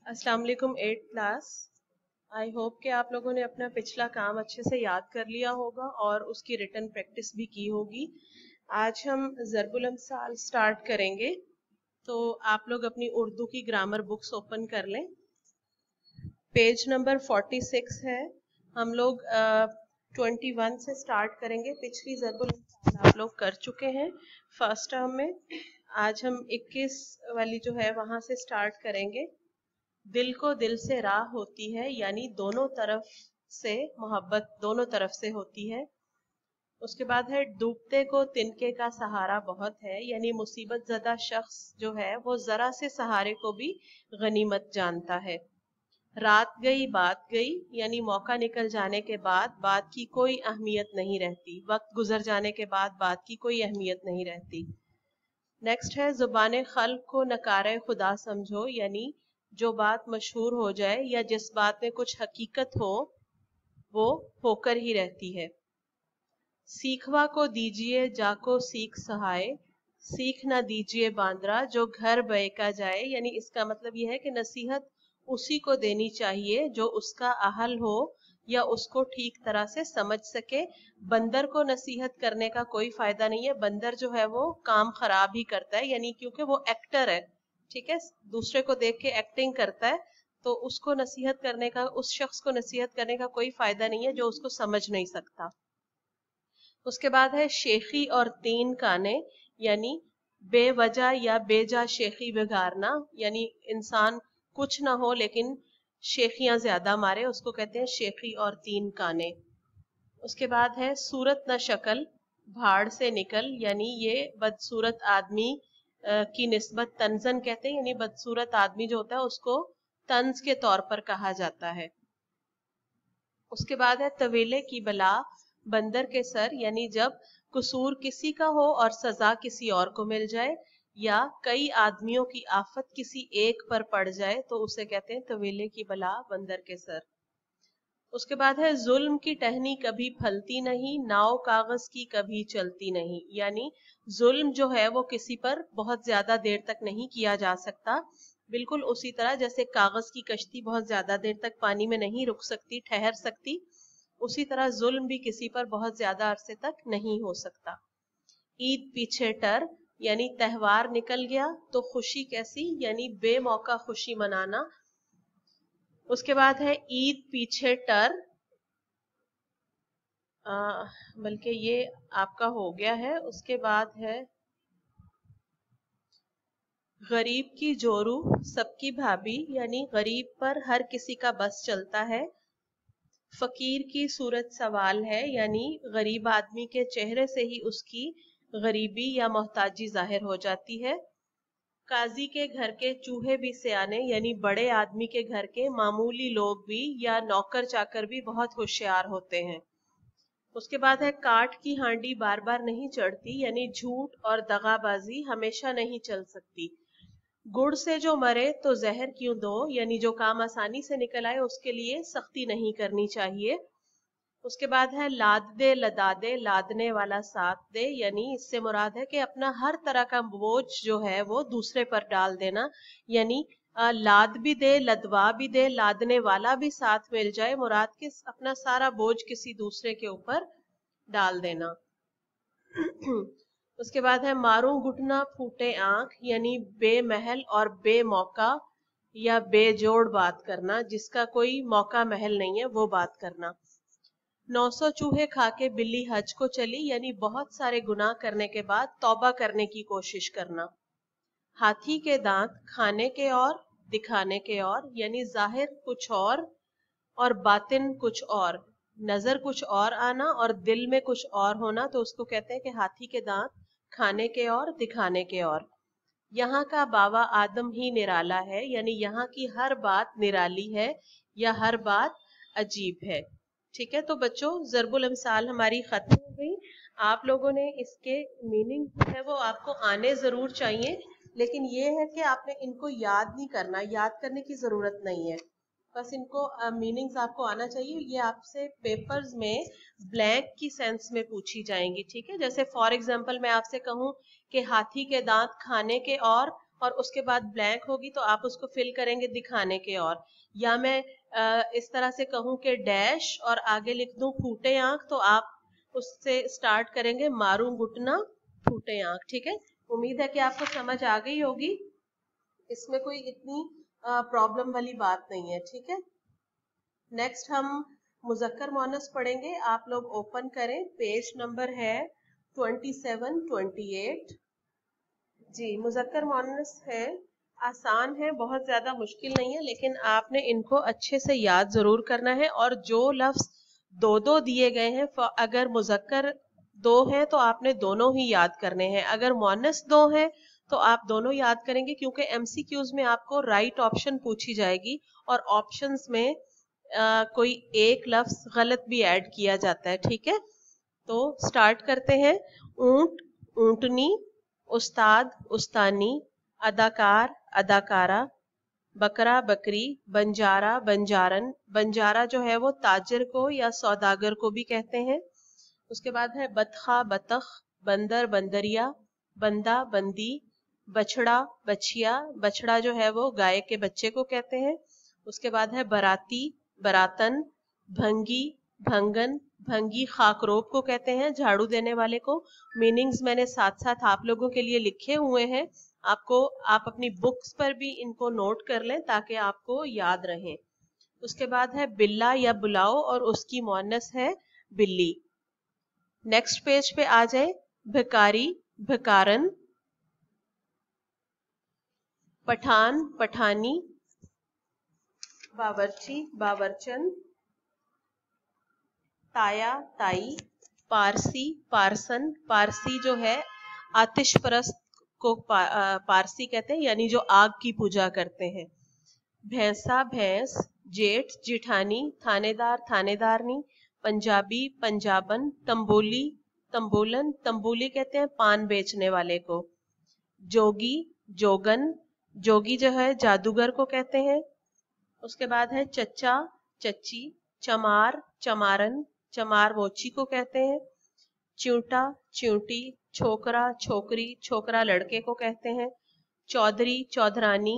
अस्सलाम वालेकुम 8th class. I hope कि आप लोगों ने अपना पिछला काम अच्छे से याद कर लिया होगा और उसकी रिटन प्रैक्टिस भी की होगी। आज हम ज़रबुल अम्साल स्टार्ट करेंगे, तो आप लोग अपनी उर्दू की ग्रामर बुक्स ओपन कर लें। पेज नंबर 46 है। हम लोग 21 से स्टार्ट करेंगे। पिछली ज़रबुल अम्साल आप लोग कर चुके हैं फर्स्ट टर्म में। आज हम 21 वाली जो है वहां से स्टार्ट करेंगे। दिल को दिल से राह होती है, यानी दोनों तरफ से मोहब्बत दोनों तरफ से होती है। उसके बाद है डूबते को तिनके का सहारा बहुत है, यानी मुसीबत ज़दा शख्स जो है वो जरा से सहारे को भी गनीमत जानता है। रात गई बात गई, यानी मौका निकल जाने के बाद बात की कोई अहमियत नहीं रहती। वक्त गुजर जाने के बाद बात की कोई अहमियत नहीं रहती। नेक्स्ट है जुबान खल्क को नकारे खुदा समझो, यानी जो बात मशहूर हो जाए या जिस बात में कुछ हकीकत हो वो होकर ही रहती है। सीखवा को दीजिए जाको सीख सहाय, सीख ना दीजिए बांद्रा जो घर बहका जाए, यानी इसका मतलब यह है कि नसीहत उसी को देनी चाहिए जो उसका अहल हो या उसको ठीक तरह से समझ सके। बंदर को नसीहत करने का कोई फायदा नहीं है। बंदर जो है वो काम खराब ही करता है, यानी क्योंकि वो एक्टर है, ठीक है, दूसरे को देख के एक्टिंग करता है, तो उसको नसीहत करने का, उस शख्स को नसीहत करने का कोई फायदा नहीं है जो उसको समझ नहीं सकता। उसके बाद है शेखी और तीन काने, यानी बेवजह या बेजा शेखी बिगाड़ना, यानी इंसान कुछ ना हो लेकिन शेखियां ज्यादा मारे, उसको कहते हैं शेखी और तीन काने। उसके बाद है सूरत न शक्ल भाड़ से निकल, यानी ये बदसूरत आदमी की निस्बत तंजन कहते हैं, यानी बदसूरत आदमी जो होता है उसको तंज के तौर पर कहा जाता है। उसके बाद है तवेले की बला बंदर के सर, यानी जब कसूर किसी का हो और सजा किसी और को मिल जाए, या कई आदमियों की आफत किसी एक पर पड़ जाए तो उसे कहते हैं तवेले की बला बंदर के सर। उसके बाद है जुल्म की टहनी कभी फलती नहीं, नाव कागज की कभी चलती नहीं, यानी जुल्म जो है वो किसी पर बहुत ज्यादा देर तक नहीं किया जा सकता। बिल्कुल उसी तरह जैसे कागज की कश्ती बहुत ज्यादा देर तक पानी में नहीं रुक सकती, ठहर सकती, उसी तरह जुल्म भी किसी पर बहुत ज्यादा अरसे तक नहीं हो सकता। ईद पीछे टर, यानी त्योहार निकल गया तो खुशी कैसी, यानी बेमौका खुशी मनाना। उसके बाद है ईद पीछे टर, बल्कि ये आपका हो गया है। उसके बाद है गरीब की जोरू सबकी भाभी, यानी गरीब पर हर किसी का बस चलता है। फकीर की सूरत सवाल है, यानी गरीब आदमी के चेहरे से ही उसकी गरीबी या मोहताजी जाहिर हो जाती है। काजी के घर के चूहे भी सियाने, यानी बड़े आदमी के घर के मामूली लोग भी या नौकर चाकर भी बहुत होशियार होते हैं। उसके बाद है काठ की हांडी बार बार नहीं चढ़ती, यानी झूठ और दगाबाजी हमेशा नहीं चल सकती। गुड़ से जो मरे तो जहर क्यों दो, यानी जो काम आसानी से निकल आए उसके लिए सख्ती नहीं करनी चाहिए। उसके बाद है लाद दे लदा दे, लादने वाला साथ दे, यानी इससे मुराद है कि अपना हर तरह का बोझ जो है वो दूसरे पर डाल देना, यानी लाद भी दे लदवा भी दे, लादने वाला भी साथ मिल जाए, मुराद के अपना सारा बोझ किसी दूसरे के ऊपर डाल देना। उसके बाद है मारूं घुटना फूटे आंख, यानी बेमहल और बेमौका या बेजोड़ बात करना, जिसका कोई मौका महल नहीं है वो बात करना। 900 चूहे खा के बिल्ली हज को चली, यानी बहुत सारे गुनाह करने के बाद तौबा करने की कोशिश करना। हाथी के दांत खाने के और दिखाने के और, यानी जाहिर कुछ और बातिन कुछ और, नजर कुछ और आना और दिल में कुछ और होना, तो उसको कहते हैं कि हाथी के दांत खाने के और दिखाने के और। यहाँ का बाबा आदम ही निराला है, यानी यहाँ की हर बात निराली है या हर बात अजीब है। ठीक है, तो बच्चों ज़रबुल अम्साल हमारी खत्म हो गई। आप लोगों ने इसके मीनिंग जो है वो आपको आने जरूर चाहिए, लेकिन ये है कि आपने इनको याद नहीं करना, याद करने की जरूरत नहीं है, बस इनको मीनिंग्स आपको आना चाहिए। ये आपसे पेपर्स में ब्लैंक की सेंस में पूछी जाएंगी, ठीक है। जैसे फॉर एग्जांपल मैं आपसे कहूं कि हाथी के दांत खाने के और उसके बाद ब्लैंक होगी तो आप उसको फिल करेंगे दिखाने के और, या मैं इस तरह से कहूं कि डैश और आगे लिख दूं फूटे आंख, तो आप उससे स्टार्ट करेंगे मारू घुटना फूटे आंख। ठीक है, उम्मीद है कि आपको समझ आ गई होगी, इसमें कोई इतनी प्रॉब्लम वाली बात नहीं है। ठीक है, नेक्स्ट हम मुज़क्कर मुअन्नस पढ़ेंगे। आप लोग ओपन करें, पेज नंबर है 27-28। जी, मुज़क्कर मुअन्नस है, आसान है, बहुत ज्यादा मुश्किल नहीं है, लेकिन आपने इनको अच्छे से याद जरूर करना है। और जो लफ्ज दो दो दिए गए हैं, अगर मुज़क्कर दो हैं तो आपने दोनों ही याद करने हैं, अगर मुअन्नस दो हैं तो आप दोनों याद करेंगे, क्योंकि एमसीक्यूज में आपको राइट ऑप्शन पूछी जाएगी और ऑप्शंस में कोई एक लफ्ज गलत भी ऐड किया जाता है। ठीक है, तो स्टार्ट करते हैं। ऊंट ऊंटनी, उस्ताद उस्तानी, अदाकार अदाकारा, बकरा बकरी, बंजारा बंजारन। बंजारा जो है वो ताजिर को या सौदागर को भी कहते हैं। उसके बाद है बतखा बतख, बंदर बंदरिया, बंदा बंदी, बछड़ा बछिया। बछड़ा जो है वो गाय के बच्चे को कहते हैं। उसके बाद है बराती बरातन, भंगी भंगन। भंगी खाकरोब को कहते हैं, झाड़ू देने वाले को। मीनिंग्स मैंने साथ साथ आप लोगों के लिए लिखे हुए हैं, आप अपनी बुक्स पर भी इनको नोट कर लें ताकि आपको याद रहे। उसके बाद है बिल्ला या बुलाओ और उसकी मुअन्नस है बिल्ली। नेक्स्ट पेज पे आ जाए। भिकारी भिकारन, पठान पठानी, बावर्ची बावर्चन, ताया ताई, पारसी पारसन। पारसी जो है आतिश परस्त को पारसी कहते हैं, यानी जो आग की पूजा करते हैं। भैंसा भैंस, जेठ जिठानी, थानेदार थानेदारनी, पंजाबी पंजाबन, तंबोली तंबोलन। तंबोली कहते हैं पान बेचने वाले को। जोगी जोगन, जोगी जो है जादूगर को कहते हैं। उसके बाद है चच्चा चच्ची, चमार चमारन, चमार मोची को कहते हैं। च्यूटा च्यूटी, छोकरा छोकरी, छोकरा लड़के को कहते हैं। चौधरी चौधरानी,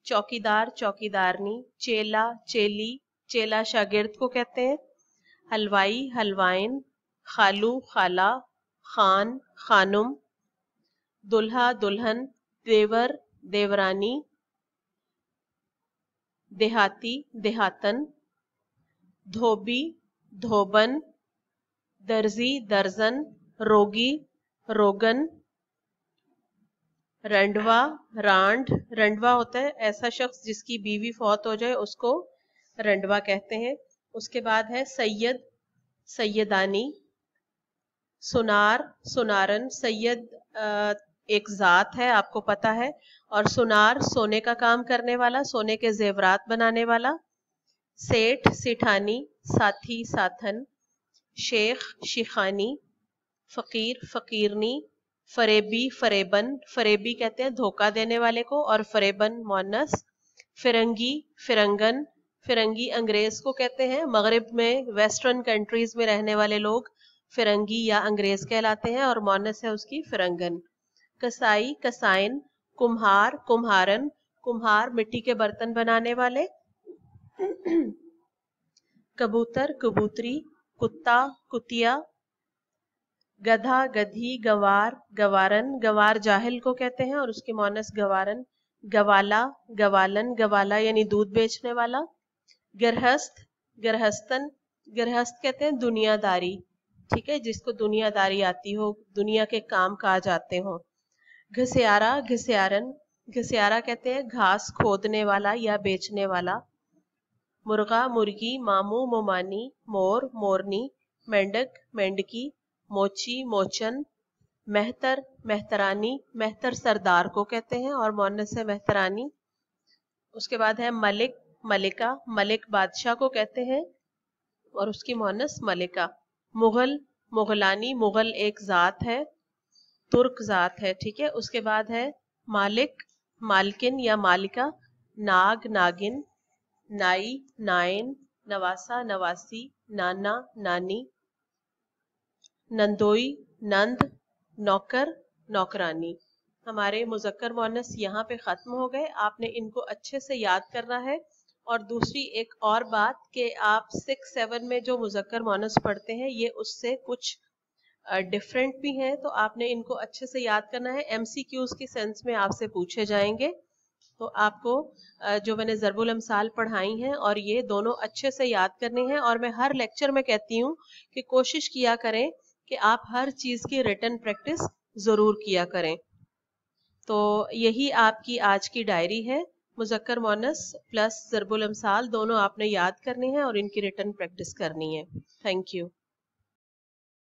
चौकीदार चौकीदारनी, चेला चेली, चेला शागिर्द को कहते हैं। हलवाई हलवाइन, खालू खाला, खान खानुम, दुल्हा दुल्हन, देवर देवरानी, देहाती देहातन, धोबी धोबन, दर्जी दर्जन, रोगी रोगन, रंडवा रांड। रंडवा होता है ऐसा शख्स जिसकी बीवी फौत हो जाए, उसको रंडवा कहते हैं। उसके बाद है सैयद सैयदानी, सुनार सुनारन। सैयद एक जात है, आपको पता है, और सुनार सोने का काम करने वाला, सोने के जेवरात बनाने वाला। सेठ सेठानी, साथी साथन, शेख शिखानी, फकीर फकीरनी, फरेबी फरेबन। फरेबी कहते हैं धोखा देने वाले को, और फरेबन मुअन्नस। फिरंगी फिरंगन, फिरंगी अंग्रेज को कहते हैं। मगरिब में वेस्टर्न कंट्रीज में रहने वाले लोग फिरंगी या अंग्रेज कहलाते हैं, और मुअन्नस है उसकी फिरंगन। कसाई कसाइन, कुम्हार कुम्हारन, कुम्हार मिट्टी के बर्तन बनाने वाले। कबूतर कबूतरी, कुत्ता कुतिया, गधा गधी, गवार गवारन। गवार जाहिल को कहते हैं और उसकी मुअन्नस गवारन। गवाला गवालन, गवाला यानी दूध बेचने वाला। गृहस्थ गृहस्थन, गृहस्थ कहते हैं दुनियादारी, ठीक है, जिसको दुनियादारी आती हो, दुनिया के काम काज आते हो। घसियारा घसियारन, घसियारा कहते हैं घास खोदने वाला या बेचने वाला। मुर्गा मुर्गी, मामू मोमानी, मोर मोरनी, मेंढक मेंढकी, मोची मोचन। मेहतर मेहतरानी, मेहतर सरदार को कहते हैं और मुअन्नस है मेहतरानी। उसके बाद है मलिक मलिका, मलिक बादशाह को कहते हैं और उसकी मुअन्नस मलिका। मुगल मुगलानी, मुगल एक जात है, तुर्क जात है, ठीक है। उसके बाद है मालिक मालकिन या मालिका, नाग नागिन, नाई नाइन, नवासा नवासी, नाना नानी, नंदोई नंद, नौकर नौकरानी। हमारे मुज़क्कर मुअन्नस यहाँ पे ख़त्म हो गए। आपने इनको अच्छे से याद करना है। और दूसरी एक और बात कि आप 6-7 में जो मुज़क्कर मुअन्नस पढ़ते हैं ये उससे कुछ डिफरेंट भी हैं, तो आपने इनको अच्छे से याद करना है। MCQs के सेंस में आपसे पूछे जाएंगे, तो आपको जो मैंने ज़रबुल अमसाल पढ़ाई हैं और ये दोनों अच्छे से याद करने हैं। और मैं हर लेक्चर में कहती हूँ कि कोशिश किया करें कि आप हर चीज़ की रिटन प्रैक्टिस ज़रूर किया करें। तो यही आपकी आज की डायरी है। मुज़क्कर मुअन्नस प्लस ज़रबुल अमसाल दोनों आपने याद करने हैं और इनकी रिटन प्रैक्टिस करनी है। Thank you.